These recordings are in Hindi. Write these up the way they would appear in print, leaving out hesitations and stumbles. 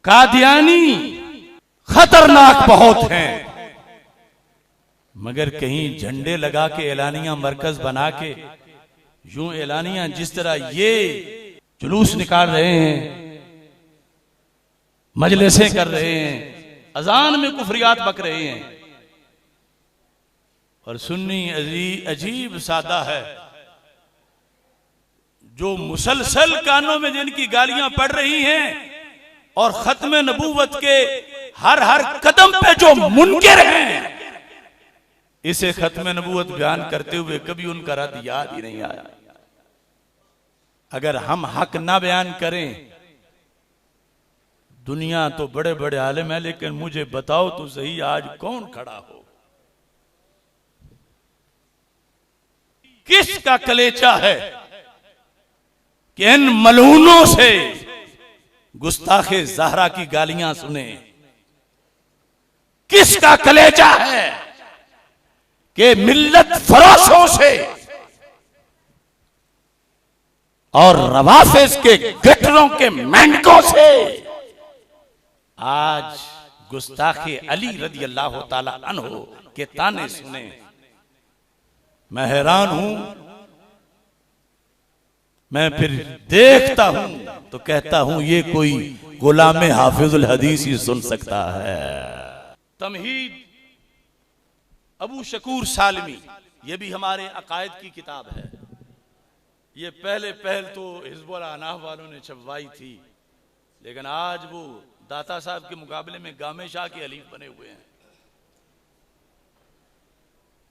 कादियानी खतरनाक बहुत हैं, मगर कहीं झंडे लगा के एलानिया मरकज बना के यूं एलानिया जिस तरह ये जुलूस निकाल रहे हैं, मजलिसें कर रहे हैं, अजान में कुफरियात बक रहे हैं। और सुन्नी अजीब सादा है, जो मुसलसल कानों में जिनकी गालियां पड़ रही हैं और खत्म नबूवत के हर कदम पे जो मुनकिर हैं, इसे खत्म नबूवत बयान करते हुए कभी उनका रद्द याद ही नहीं आया। अगर हम हक ना बयान करें, दुनिया तो बड़े बड़े आलिम है, लेकिन मुझे बताओ तो सही आज कौन खड़ा हो, किसका कलेचा है कि इन मलूनों से गुस्ताखे ज़हरा की गालियां सुने? किसका कलेजा है कि मिल्लत फरोशों से और रवाफिज के गटरों के मेंढकों से आज गुस्ताखे अली रदी अल्लाह ताला अन्हु के ताने सुने? मैं हैरान हूं। मैं फिर देखता हूं तो कहता हूं ये कोई गुलाम हाफिजुल हदीस ही सुन सकता है। तमहीद अबू शकूर सालमी, ये भी हमारे अकायद की किताब है। ये पहले तो हिज़्बुल अनाफ वालों ने छपवाई थी, लेकिन आज वो दाता साहब के मुकाबले में गामे शाह के अलीफ बने हुए हैं।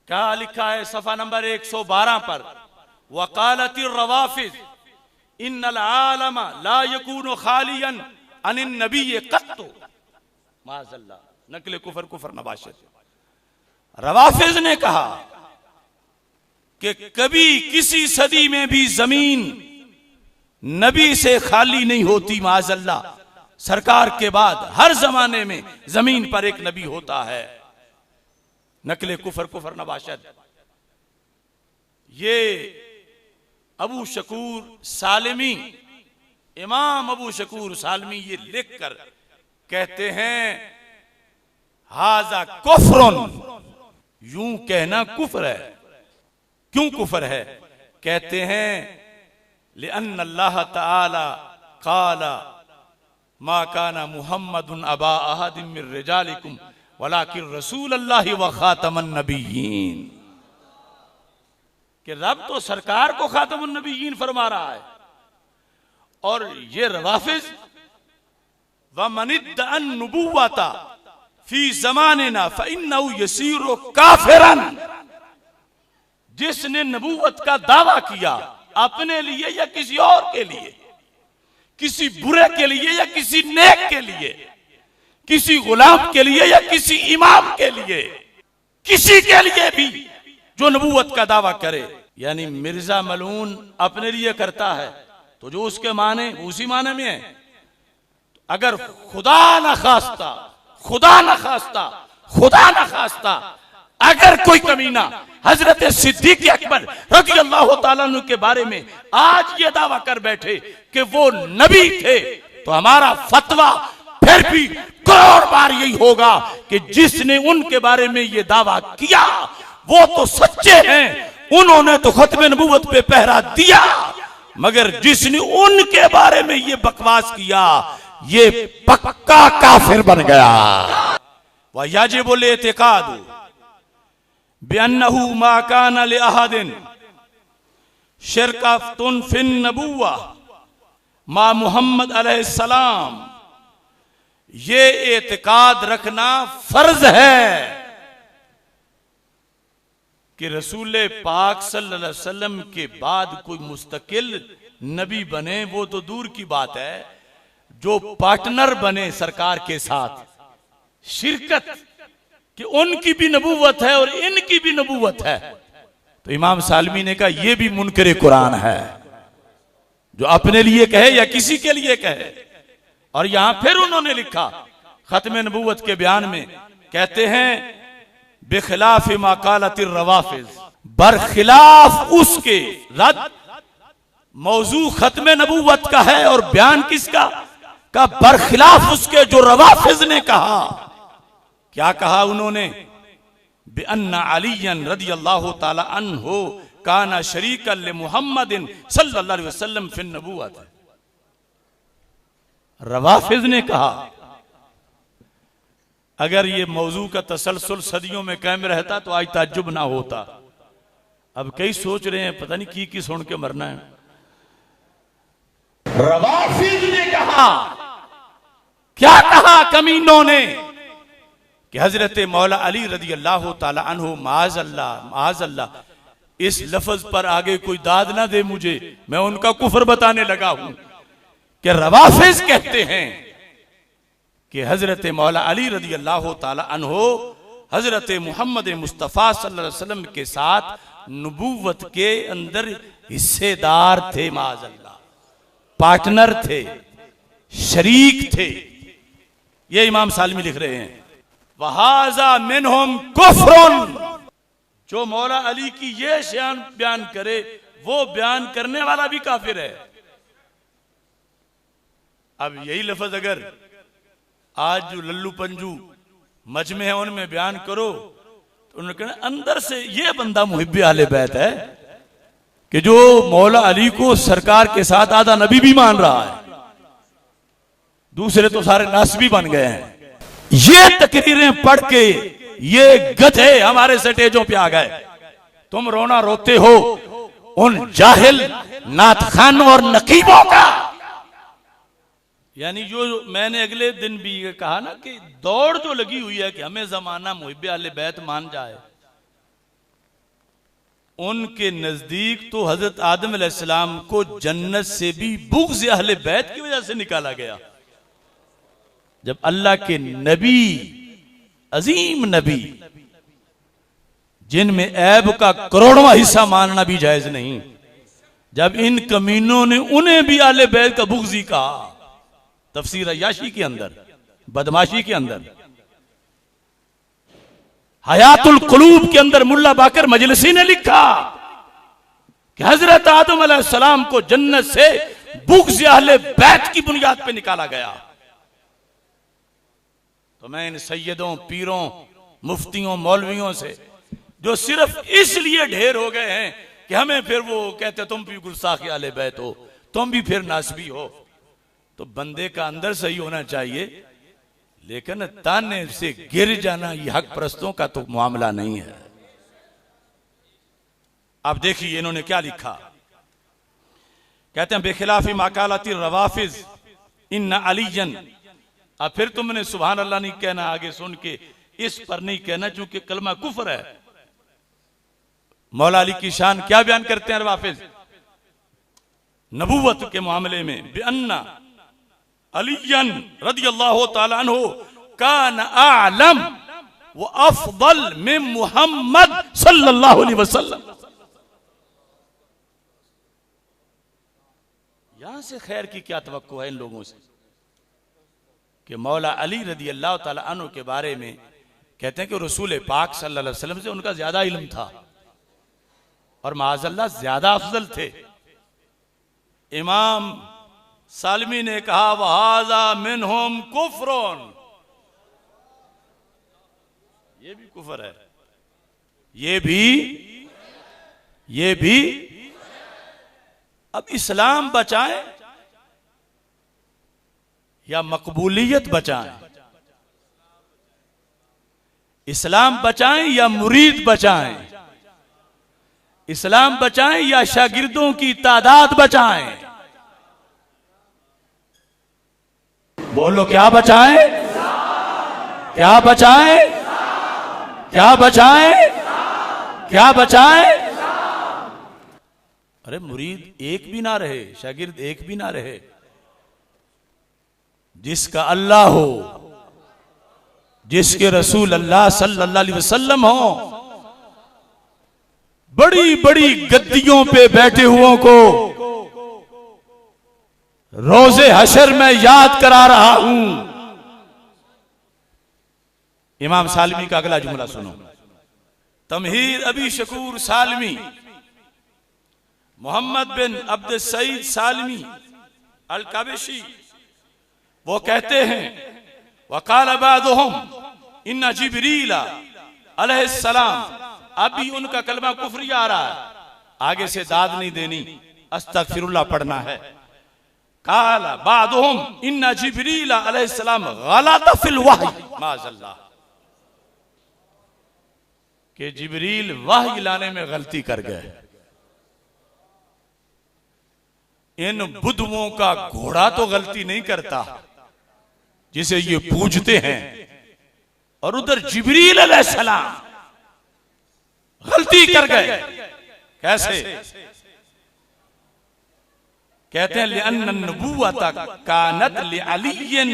क्या लिखा है सफा नंबर 112 पर? वकालतिर रवाफिज इन्नल आलम ला यकूनु खालियन अनिन नबी कत्तु माज़ल्ला, नकले कुफर नबाशत। रवाफिज ने कहा कि कभी किसी सदी में भी जमीन नबी से खाली नहीं होती। माज़ल्ला, सरकार के बाद हर जमाने में जमीन पर एक नबी होता है। नकले कुफर नबाशत। ये अबू शकूर सालमी, इमाम अबू शकूर सालमी ये लिखकर कहते हैं हाजा कुफ्रुन, यूं कहना कुफ्र है। क्यों कुफ्र है? कहते हैं लिअन्न अल्लाह ताला क़ाला मा काना मुहम्मदुन अबा अहदिन मिन रिजालिकुम वलाकिन रसूलुल्लाहि व खातमुन नबिय्यीन, कि रब तो सरकार को खातमुन नबिय्यीन फरमा रहा है। और ये रवाफिज व मनिद्दअन नुबुव्वता फी ज़मानिना फ़इन्नहु यसीरु काफ़िरन, जिसने नबूवत का दावा किया अपने लिए या किसी और के लिए, किसी बुरे के लिए या किसी नेक के लिए, किसी गुलाम के लिए या किसी इमाम के लिए, किसी के लिए भी जो नबूवत का दावा करे, यानी मिर्जा मलून अपने लिए करता है तो जो उसके माने उसी माने में है। अगर खुदा न खास्ता अगर कोई कमीना हजरत सिद्दीक अकबर रज़ी अल्लाह ताला अन्हु के बारे में आज ये दावा कर बैठे कि वो नबी थे, तो हमारा फतवा फिर भी करोड़ बार यही होगा कि जिसने उनके बारे में ये दावा किया वो तो सच्चे हैं, उन्होंने तो खत्म नबूवत पे पहरा दिया, मगर जिसने उनके बारे में ये बकवास किया ये पक्का काफिर बन गया। वयाजिबुल इतिकादु बिअन्नहु मा काना लिअहदिन शिरकतुन फिन नबुव्वा मा मुहम्मद अलैहिस्सलाम, ये एतिकाद रखना फर्ज है कि रसूल पाक सल्लल्लाहु अलैहि वसल्लम के बाद कोई मुस्तकिल नबी बने, वो तो दूर की बात है, जो पार्टनर बने सरकार के साथ, शिरकत कि उनकी भी नबूवत है और इनकी भी नबूवत है। तो इमाम सालमी ने कहा यह भी मुनकरे कुरान है, जो अपने लिए कहे या किसी के लिए कहे। और यहां फिर उन्होंने लिखा खत्म नबूवत के बयान में, कहते हैं बेखिलाफ माकालतिर रवाफिज, बरखिलाफ उसके रद मौजू खत्म नबूवत का है और बयान किसका? का बरखिलाफ उसके जो रवाफिज ने कहा। क्या कहा उन्होंने? बिअन्ना अलीयन रदियल्लाहु ताला अन्हु काना शरीकन लि मुहम्मदिन सल्लल्लाहु अलैहि वसल्लम फिन नबुव्वत। रवाफिज ने कहा। अगर ये मौजू का तसलसल सदियों में कायम रहता तो आज ताज्जुब ना होता। अब कई सोच रहे हैं पता नहीं की सुन के मरना है। रवाफिज ने कहा, क्या कहा कमीनों ने कि हजरत मौला अली रदी अल्लाह ताला अन्हु माज अल्लाह, इस लफ्ज पर आगे कोई दाद ना दे मुझे, मैं उनका कुफर बताने लगा हूं। कि रवाफिज कहते हैं कि हजरत मौला अली रदी अल्लाह ताला अन्हु हजरत मोहम्मद मुस्तफ़ा सल्लल्लाहु अलैहि वसल्लम के साथ नबूवत के अंदर हिस्सेदार थे, माज अल्लाह, पार्टनर थे, शरीक थे। ये इमाम सालमी लिख रहे हैं। वहाजा मिनहुम कुफ्रुन, जो मौला अली की ये शान बयान करे वो बयान करने वाला भी काफिर है। अब यही लफ्ज अगर आज जो लल्लू पंजू मजमे है उनमें बयान करो तो उन्होंने कहना अंदर से ये बंदा मुहिब्बे आले बैत है कि जो मौला अली को सरकार के साथ आधा नबी भी मान रहा है, दूसरे तो सारे नासबी बन गए हैं। ये तकरीरें पढ़ के ये गधे हमारे स्टेजों पे आ गए। तुम रोना रोते हो उन जाहिल नातखानों और नकीबों का। यानी जो मैंने अगले दिन भी ये कहा ना कि दौड़ जो लगी हुई है कि हमें जमाना मुहिब्बे आले बैत मान जाए, उनके नजदीक तो हजरत आदम अलैहिस्सलाम को जन्नत से भी बुग़्ज़ अहले बैत की वजह से निकाला गया। जब अल्लाह के नबी, अजीम नबी, जिनमें ऐब का करोड़वां हिस्सा मानना भी जायज नहीं, जब इन कमीनों ने उन्हें भी आले बैत का बुग़्ज़ी कहा, तफसीर अय्याशी के अंदर, बदमाशी के अंदर, हयातुल कुलूब के अंदर मुल्ला बाकर मजलिसी ने लिखा कि हजरत आदम अलैहिस्सलाम को जन्नत से बुग़्ज़ अहले बैत की बुनियाद पे निकाला गया। तो मैं इन सैयदों, पीरों, मुफ्तियों, मौलवियों से जो सिर्फ इसलिए ढेर हो गए हैं कि हमें फिर वो कहते तुम भी गुस्ताख़ आले बैत हो, तुम भी फिर नासबी हो, तो बंदे का अंदर सही होना चाहिए, लेकिन ताने से गिर जाना ये हक परस्तों का तो मामला नहीं है। अब देखिए इन्होंने क्या लिखा। कहते हैं बेखिलाफी माकालती रवाफिज इन्ना अलीजन। अब फिर तुमने सुभान अल्लाह नहीं कहना, आगे सुन के इस पर नहीं कहना चूंकि कलमा कुफर है। मौला अली की शान क्या बयान करते हैं रवाफिज नबूवत के मामले में? बिअन्ना अलीयन रदियल्लाहु ताला अन्हु कान आलम व अफदल मिन मुहम्मद सल्लल्लाहु अलैहि वसल्लम। यहां से खैर की क्या तवक्को है इन लोगों से कि मौला अली रदी अल्लाह ताला अन्हु के बारे में कहते हैं कि रसूल पाक सल्लल्लाहु अलैहि वसल्लम से उनका ज्यादा इल्म था और माज़अल्लाह ज्यादा अफजल थे। इमाम सालमी ने कहा वहाजा मिनहुम कुफ्रुन, ये भी कुफर है, ये भी। अब इस्लाम बचाएं या मकबूलियत बचाएं, इस्लाम बचाएं या मुरीद बचाएं, इस्लाम बचाएं या शागिर्दों की तादाद बचाएं? बोलो क्या बचाएं? क्या बचाएं? क्या बचाएं? क्या बचाएं? अरे मुरीद एक भी ना रहे, शागिर्द एक भी ना रहे, जिसका अल्लाह हो, जिसके रसूल अल्लाह सल्लल्लाहु अलैहि वसल्लम हो, बड़ी बड़ी गद्दियों पे बैठे हुओं को रोजे हशर में याद करा रहा हूं। इमाम सालमी का अगला जुमला सुनो। तमहीद अबी शकूर सालमी मोहम्मद बिन अब्द सईद सालमी अल काबेशी वो कहते हैं वकाल बादुहुम इन्ना जिब्रील अलैहिस्सलाम, अभी उनका कलमा कुफरी आ रहा है, आगे से दाद नहीं देनी, अस्तगफिरुल्लाह पढ़ना है। काला बादुहुम इन्ना जिब्रील अलैहिस्सलाम गलत फिल वही माज़अल्लाह, कि जिब्रील वही लाने में गलती कर गए। इन बुद्धुओं का घोड़ा तो गलती नहीं करता जिसे ये पूजते हैं, और उधर जिब्रील अलैहिस्सलाम गलती कर गए। कैसे? कहते हैं लिअन्न नबुव्वत कानत लिअलिय्यिन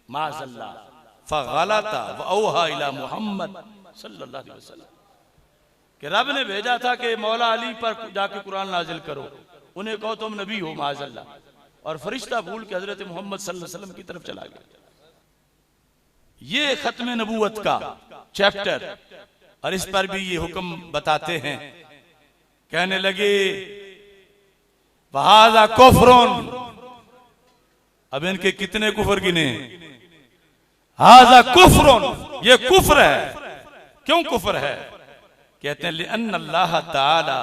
माज़अल्लाह फगलता वअौहा इला मुहम्मद सल्लल्लाहु अलैहि वसल्लम, कि रब ने भेजा था कि मौला अली पर जाके कुरान नाजिल करो, उन्हें कहो तुम नबी हो माज़अल्लाह, और फरिश्ता भूल के हजरत मोहम्मद सल्लल्लाहु अलैहि वसल्लम की तरफ चला गया। ये खत्म नबूवत का चैप्टर, और इस पर भी ये हुक्म बताते हैं। कहने लगे वहाजा कुफ्रुन, अब इनके कितने कुफर गिने? हाजा कुफ्रुन, ये कुफ्र है। क्यों कुफ्र है? कहते हैं लिअन्न अल्लाह ताला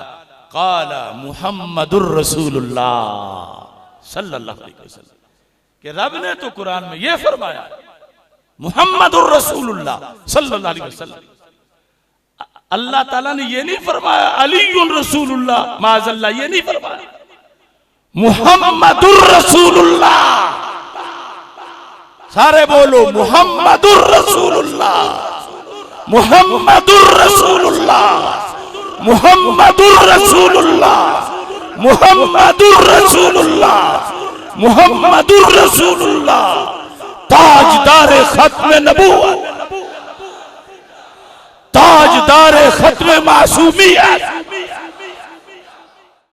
क़ाला मुहम्मदुर रसूलुल्लाह सल्लल्लाहु अलैहि वसल्लम, कि रब ने तो कुरान में ये फरमाया मुहम्मदुर रसूलुल्लाह सल्लल्लाहु अलैहि वसल्लम। अल्लाह ताला ने ये नहीं फरमाया अलीयुर रसूलुल्लाह माज़अल्लाह, ये नहीं फरमाया, मुहम्मदुर रसूलुल्लाह। सारे बोलो मुहम्मदुर रसूलुल्लाह, मुहम्मदुर रसूलुल्लाह, मुहम्मदुर रसूलुल्लाह, मुहम्मदुर रसूलुल्लाह, मुहम्मदुर रसूलुल्लाह, ताजदारे खत्म नबूवत, ताजदारे खत्म मासूमियत,